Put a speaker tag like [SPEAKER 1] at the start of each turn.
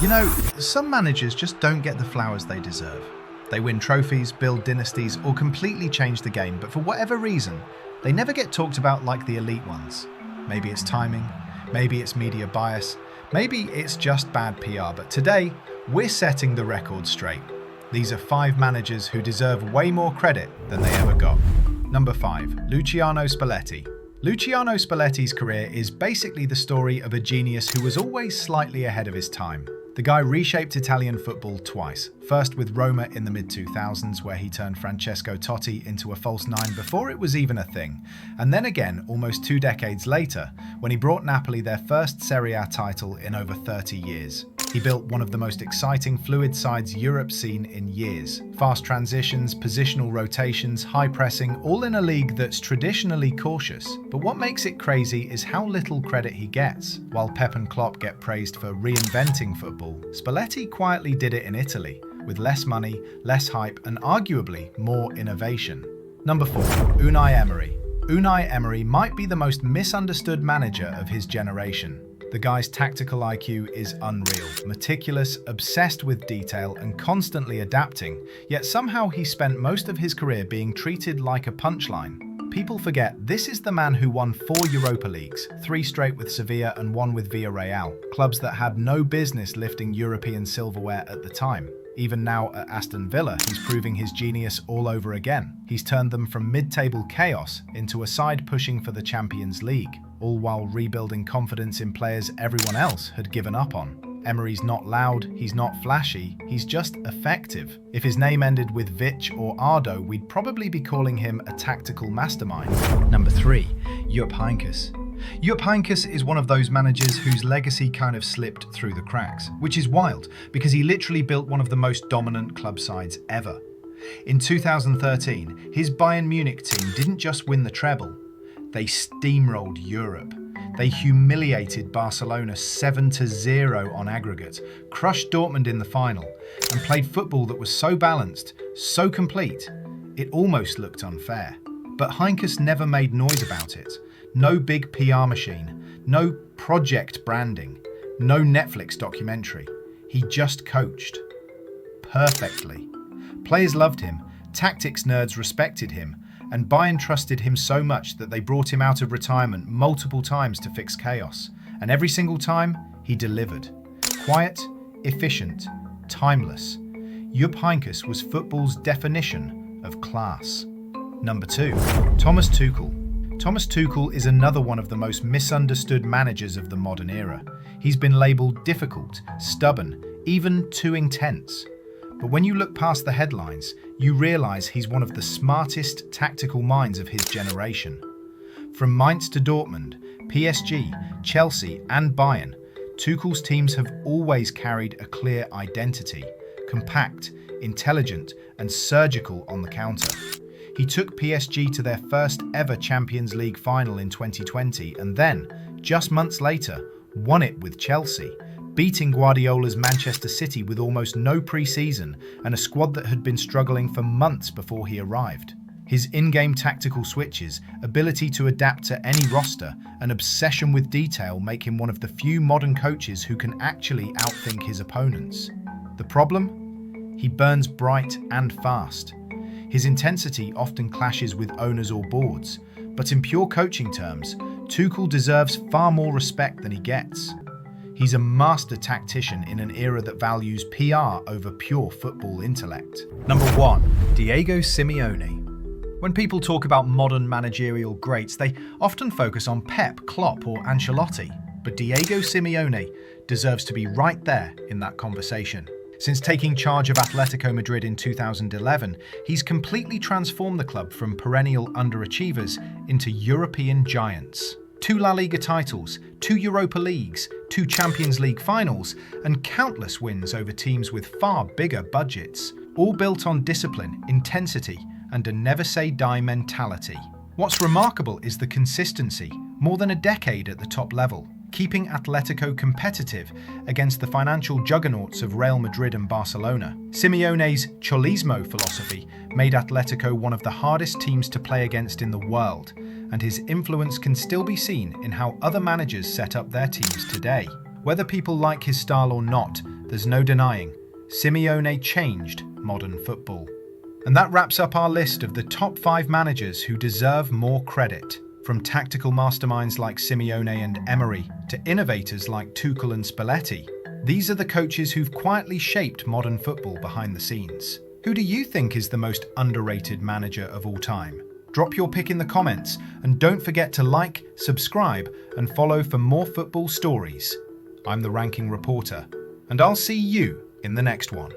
[SPEAKER 1] You know, some managers just don't get the flowers they deserve. They win trophies, build dynasties, or completely change the game, but for whatever reason, they never get talked about like the elite ones. Maybe it's timing, maybe it's media bias, maybe it's just bad PR, but today, we're setting the record straight. These are 5 managers who deserve way more credit than they ever got. Number 5, Luciano Spalletti. Luciano Spalletti's career is basically the story of a genius who was always slightly ahead of his time. The guy reshaped Italian football twice, first with Roma in the mid-2000s where he turned Francesco Totti into a false 9 before it was even a thing, and then again almost 2 decades later when he brought Napoli their first Serie A title in over 30 years. He built one of the most exciting fluid sides Europe's seen in years. Fast transitions, positional rotations, high pressing, all in a league that's traditionally cautious. But what makes it crazy is how little credit he gets. While Pep and Klopp get praised for reinventing football, Spalletti quietly did it in Italy, with less money, less hype, and arguably more innovation. Number 4, Unai Emery. Unai Emery might be the most misunderstood manager of his generation. The guy's tactical IQ is unreal, meticulous, obsessed with detail, and constantly adapting, yet somehow he spent most of his career being treated like a punchline. People forget this is the man who won 4 Europa Leagues, 3 straight with Sevilla and 1 with Villarreal, clubs that had no business lifting European silverware at the time. Even now at Aston Villa, he's proving his genius all over again. He's turned them from mid-table chaos into a side pushing for the Champions League, all while rebuilding confidence in players everyone else had given up on. Emery's not loud, he's not flashy, he's just effective. If his name ended with Vich or Ardo, we'd probably be calling him a tactical mastermind.
[SPEAKER 2] Number 3, Jupp Heynckes. Jupp Heynckes is one of those managers whose legacy kind of slipped through the cracks, which is wild because he literally built one of the most dominant club sides ever. In 2013, his Bayern Munich team didn't just win the treble, they steamrolled Europe. They humiliated Barcelona 7-0 on aggregate, crushed Dortmund in the final, and played football that was so balanced, so complete, it almost looked unfair. But Heynckes never made noise about it. No big PR machine, no project branding, no Netflix documentary. He just coached. Perfectly. Players loved him, tactics nerds respected him, and Bayern trusted him so much that they brought him out of retirement multiple times to fix chaos. And every single time, he delivered. Quiet, efficient, timeless. Jupp Heynckes was football's definition of class. Number 2, Thomas Tuchel. Thomas Tuchel is another one of the most misunderstood managers of the modern era. He's been labelled difficult, stubborn, even too intense. But when you look past the headlines, you realise he's one of the smartest tactical minds of his generation. From Mainz to Dortmund, PSG, Chelsea and Bayern, Tuchel's teams have always carried a clear identity, compact, intelligent and surgical on the counter. He took PSG to their first ever Champions League final in 2020 and then, just months later, won it with Chelsea, beating Guardiola's Manchester City with almost no pre-season and a squad that had been struggling for months before he arrived. His in-game tactical switches, ability to adapt to any roster, and obsession with detail make him one of the few modern coaches who can actually outthink his opponents. The problem? He burns bright and fast. His intensity often clashes with owners or boards, but in pure coaching terms, Tuchel deserves far more respect than he gets. He's a master tactician in an era that values PR over pure football intellect. Number 1, Diego Simeone. When people talk about modern managerial greats, they often focus on Pep, Klopp or Ancelotti, but Diego Simeone deserves to be right there in that conversation. Since taking charge of Atletico Madrid in 2011, he's completely transformed the club from perennial underachievers into European giants. 2 La Liga titles, 2 Europa Leagues, 2 Champions League finals, and countless wins over teams with far bigger budgets, all built on discipline, intensity, and a never-say-die mentality. What's remarkable is the consistency, more than a decade at the top level, keeping Atletico competitive against the financial juggernauts of Real Madrid and Barcelona. Simeone's Cholismo philosophy made Atletico one of the hardest teams to play against in the world, and his influence can still be seen in how other managers set up their teams today. Whether people like his style or not,
[SPEAKER 1] there's no denying, Simeone changed modern football. And that wraps up our list of the top 5 managers who deserve more credit. From tactical masterminds like Simeone and Emery to innovators like Tuchel and Spalletti, these are the coaches who've quietly shaped modern football behind the scenes. Who do you think is the most underrated manager of all time? Drop your pick in the comments, and don't forget to like, subscribe, and follow for more football stories. I'm the Ranking Reporter, and I'll see you in the next one.